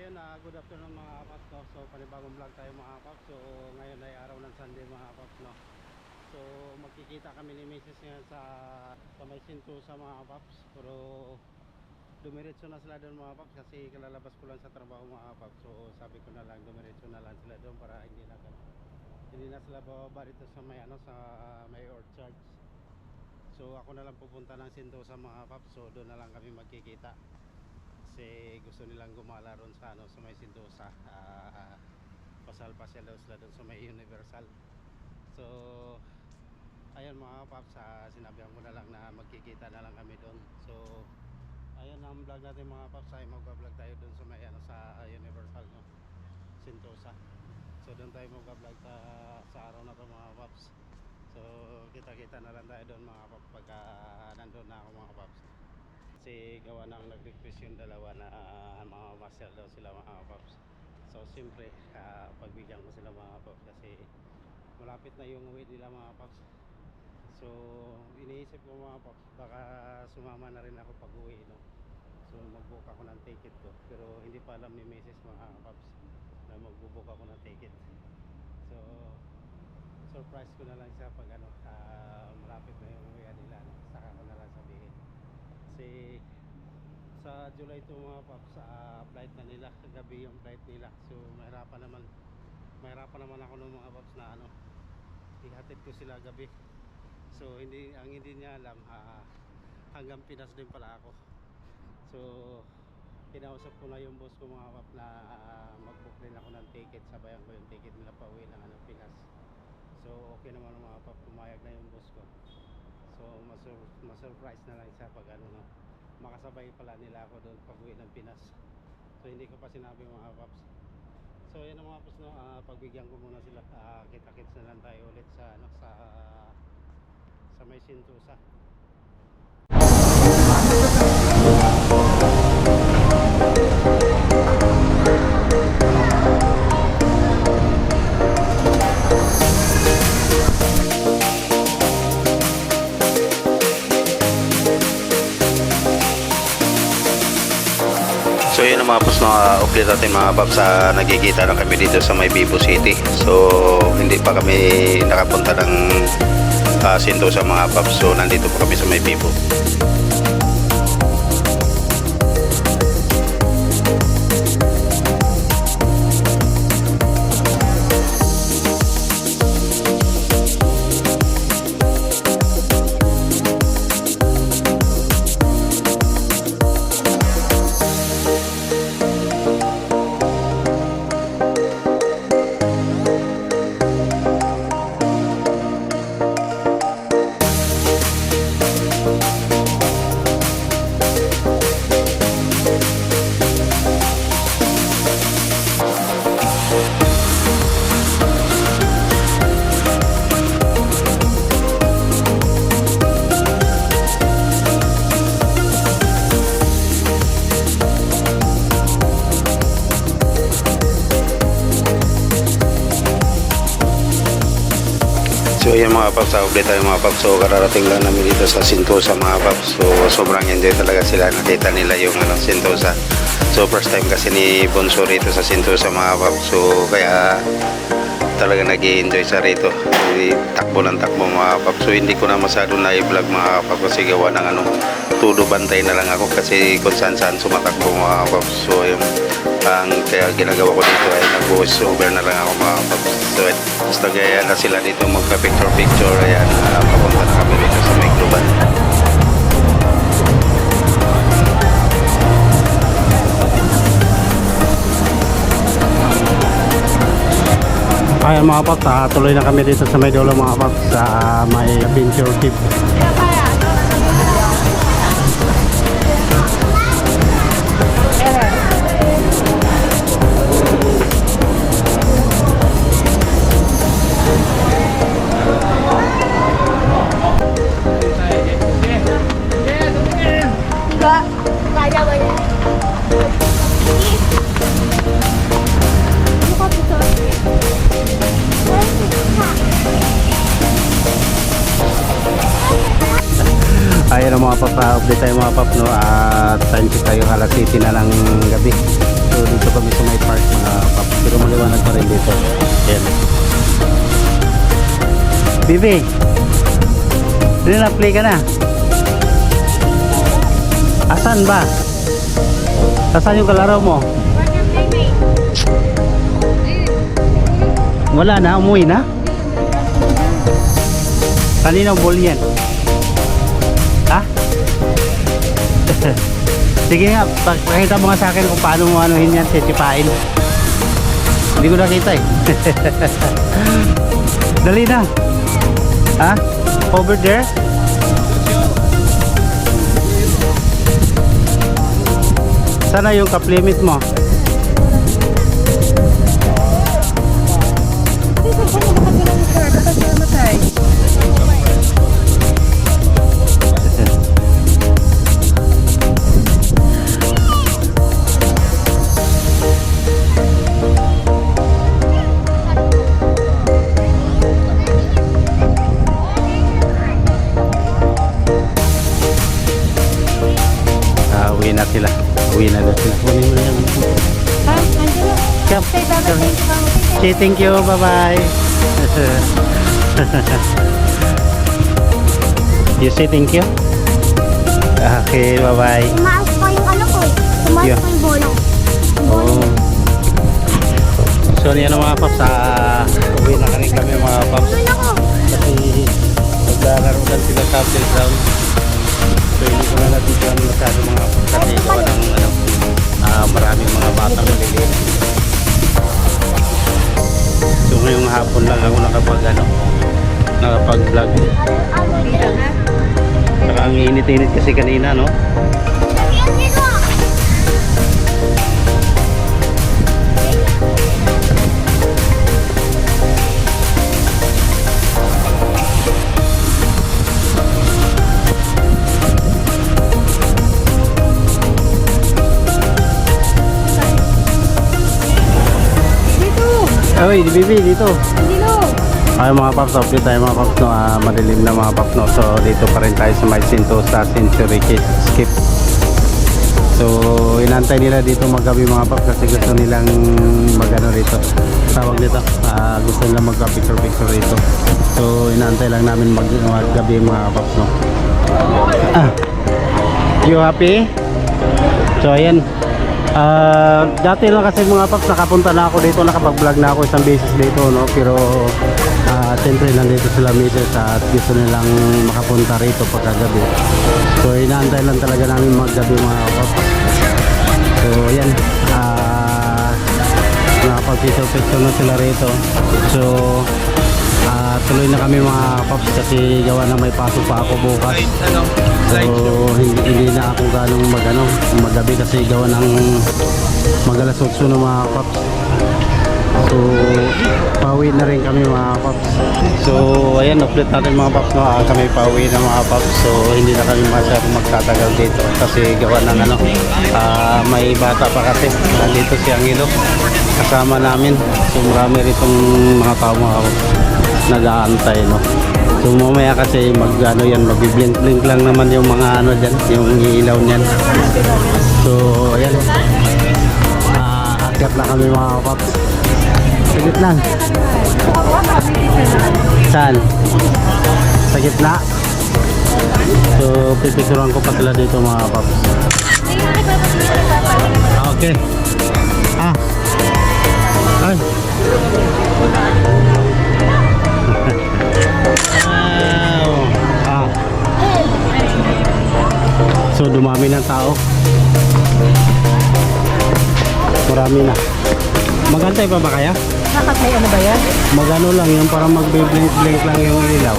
ayun, good afternoon mga kapaps, no? So panibagong vlog tayo mga kapaps. So ngayon ay araw ng Sunday mga kapaps, no? So magkikita kami ni Mrs. ngayon sa may Sentosa mga kapaps. Pero dumiretso na sila doon mga kapaps kasi kalalabas ko lang sa trabaho mga kapaps. So sabi ko na lang dumiretso na lang sila doon para hindi na sila bababa dito sa may sa may orchards. So ako na lang pupunta ng Sentosa mga kapaps. So doon na lang kami magkikita kasi gusto nilang gumala ron sa sa may Sentosa. Pasal-pasal daw sila doon sa may Universal. So ayun mga kapaps, sinabihan ko na lang na magkikita na lang kami doon. So ayun ang vlog natin mga kapaps, ay mag-vlog tayo doon sa may sa Universal, no? Sentosa. So doon tayo mag-vlog sa araw na to mga kapaps. So kita-kita na lang tayo doon mga kapaps pagka nandun na ako mga kapaps. Kasi gawa nang nag-request yung dalawa na mga master daw sila mga kapaps. So siyempre pagbigyan ko sila mga kapaps kasi malapit na yung uwi nila mga kapaps. So iniisip ko mga kapaps, baka sumama na rin ako pag uwi, no? So mag-book ako ng ticket ko, pero hindi pa alam ni Mrs. mga kapaps na mag-book ako ng ticket. So surprise ko na lang siya pag malapit na yung uwi nila, no? Saka ko na lang sabihin. Kasi sa July 2 mga paps, flight na nila, gabi yung flight nila. So mahirapan naman ako ng mga paps na ihatid ko sila gabi. So hindi niya alam, hanggang Pinas din pala ako. So kinausap ko na yung boss ko mga paps na mag-book din ako ng ticket, sabayan ko yung ticket nila pa uwi ng Pinas. So okay naman mga paps, pumayag na yung boss ko. So ma-surprise na lang siya pag no, makasabay pala nila ako doon pag uwi ng Pinas. So hindi ko pa sinabi mga paps. So yan ang mga paps, no? Pagbigyan ko muna sila, kita-kits na lang tayo ulit sa sa may Sentosa. So yun ang mga paps, update natin mga paps, nagkikita na kami dito sa may Vivo City. So hindi pa kami nakapunta ng Sentosa mga paps. So nandito pa kami sa may Vivo. So yun mga paps, update tayo mga paps. So kararating lang namin dito sa Sentosa mga paps. So sobrang enjoy talaga sila, nakita nila yung Sentosa. So first time kasi ni Bonso rito sa Sentosa mga paps. So kaya talaga nag-i-enjoy sa rito. Takbo ng takbo mga paps. So hindi ko na masyado na i-vlog mga paps kasi gawa ng tudo bantay na lang ako kasi kung saan saan sumatakbo mga paps. So yung kaya ginagawa ko dito ay nag-voice over na lang ako mga paps. So basta gaya na sila dito magka-picture. Ayan, papunta na kami dito sa may Globan. Ayan mga paps, tuloy na kami dito sa may dulo mga paps, sa may Adventure Cave. Ayan ang mga paps, update tayo mga paps, no? Time check tayo, alas 7 na ng gabi. So dito kami sa may park mga paps. Pero maliwanag pa rin dito. Ayan. Bibi! Dito na, play ka na. Asan ba? Asan yung kalaro mo? Wala na, umuwi na? Kanina ball yan? Ha? Sige nga, pakita mo nga sa akin kung paano mo anuhin yan, titipain. Hindi ko nakita eh. Dali na. Ha? Over there? Sana yung cap limit mo. Uwi na sila. Uwi na sila. Uwi na yan. Ha? Angelo? Yep. Say bye-bye. Thank you. Okay, thank you. Bye-bye. You say thank you? Okay, bye-bye. Tumaas pa yung ano ko. Tumaas Yeah. pa yung bola. Oh. So, yan ang mga paps. Uwi na rin kami mga paps. Tuloy ako. Kasi maglalaro lang sila sa playground. So, hindi ko na natin siya masyado mga paps. Kasi gawa ng maraming mga batang maliliit. So, ngayong hapon lang ako nakapag-vlog. Saka ang init-init kasi kanina, no? Dito. Oy, di Bibi, dito. Dito. Ay mga paps, update tayo mga paps, no? Madilim na mga paps, no? So dito pa rin tayo sa may Sentosa Century Skip. So inantay nila dito maggabi mga paps kasi gusto nilang magano rito. Tawag dito, gusto nilang magka-picture rito. So inantay lang namin maggabi mga paps, no? You happy? So ayan. Dati lang kasi mga paps nakapunta na ako dito, nakapag-vlog na ako isang beses dito, no? Pero siyempre nandito sila misis at gusto nilang makapunta rito pagkagabi. So inaantay lang talaga namin maggabi mga paps. So ayan, nakapag-picture na sila rito. So tuloy na kami mga paps kasi gawa na may pasok pa ako bukas. So hindi na ako ganong maggabi kasi gawa ng mag-alas 8 na mga paps. So pauwi na rin kami mga paps. So ayan, update natin mga paps, no? Kami pauwi na mga paps. So hindi na kami masyadong magtatagal dito kasi gawa ng may bata pa kasi nandito si Angelo kasama namin. So marami ritong mga tao mga paps nag-aantay, no? So mamaya kasi magbi-blink lang naman yung mga dyan, yung ilaw niyan. So ayan, akyat na kami mga paps. Sa gitna. Saan? Sa gitna. So pipicturean ko pa sila dito mga paps. Okay. Ay. Wow. So dumami ng tao. Marami na. Magantay pa ba kaya? Bakit may ano ba yan? Magano lang yung parang magbe-blink lang yung ilaw.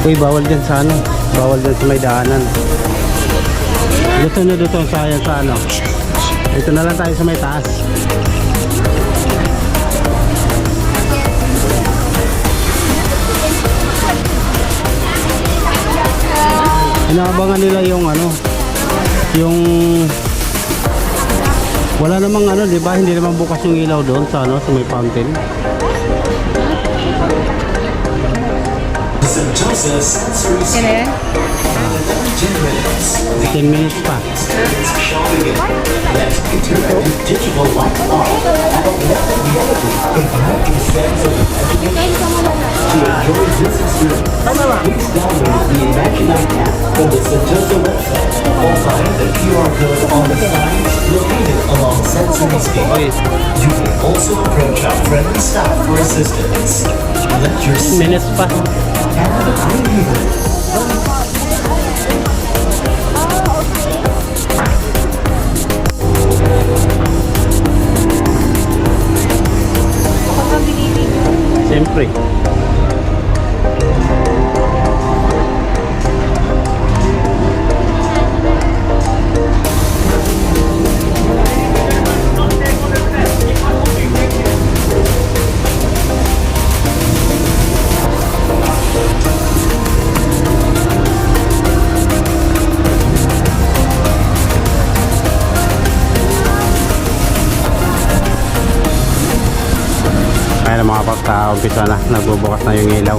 Uy, bawal dyan sa ano. Bawal dyan sa may daanan. Dito sa ano. Dito na lang tayo sa may taas. Inaabangan nila yung yung wala namang di ba? Hindi naman bukas yung ilaw doon sa sa may fountain. Kailan? 10 minutes pa. Oy, You can also approach our friendly staff for assistance. Let your 10 minutes pa. Siyempre. Ayan ang mga paps, umpisa na, nagbubukas na yung ilaw,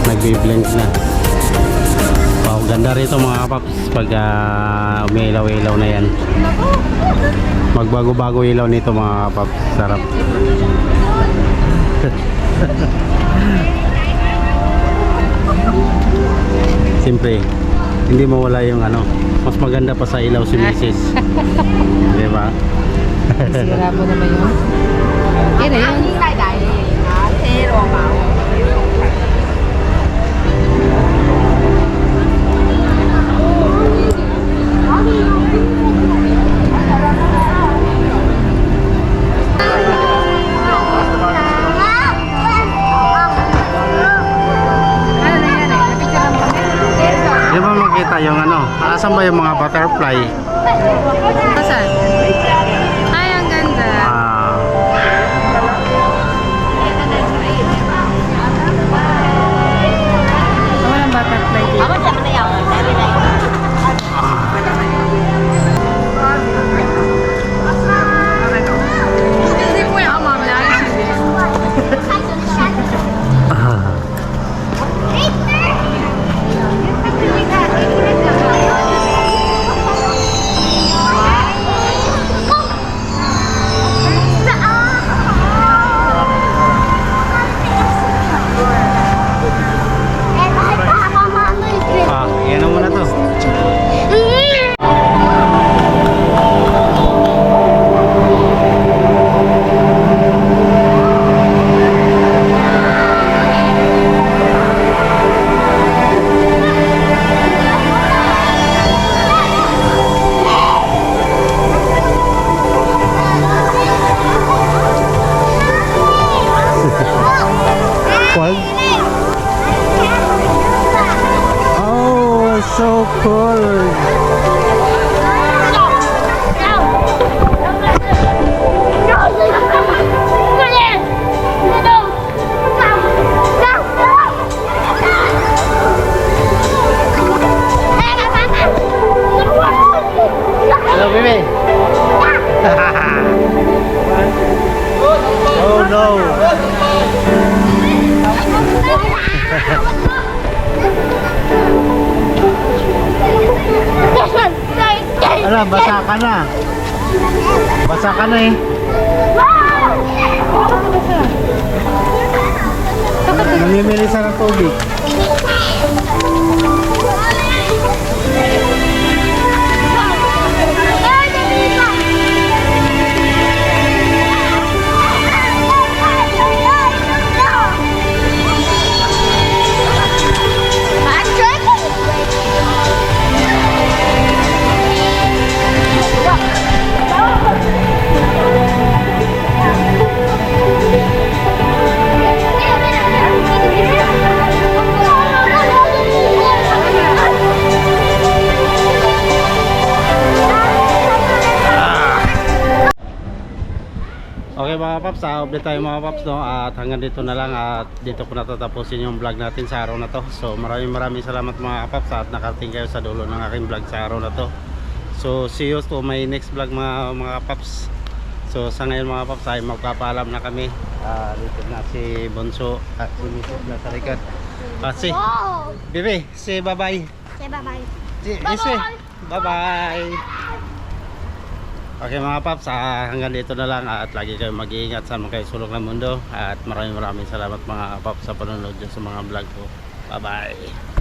nagbi-blink na. Wow, ganda rito mga paps pag umiilaw-ilaw na yan. Magbago-bago ilaw nito mga paps, sarap. Siyempre, hindi mawala yung ano, mas maganda pa sa ilaw si Mrs. Diba? Sira mo naman yun. Yan na yun. Di ba makita yung ano, asan ba yung mga butterfly? Saan? Ay, ang ganda. Walang butterfly dito. Hindi ko yung mom lang. Yan na muna to. Wag. Oh, so cool. Hello, baby. Oh no. Ala, basa ka na. Basa ka na eh. Namimili sa ng tubig. Okay mga paps, update tayo mga paps, no? At hanggang dito na lang, at dito ko natatapusin yung vlog natin sa araw na to. So maraming salamat mga paps at nakarating kayo sa dulo ng aking vlog sa araw na to. So see you to my next vlog mga paps. So sa ngayon mga paps ay magpapaalam na kami. Dito na si Bonso at si Mrs. na sa likod. Si Bibi, say bye bye. Say bye-bye. Ise, bye-bye. Okay mga paps, hanggang dito na lang at lagi kayo mag-iingat sa mga kayo sulok ng mundo at maraming salamat mga paps sa panonood dyan sa mga vlog ko. Bye-bye.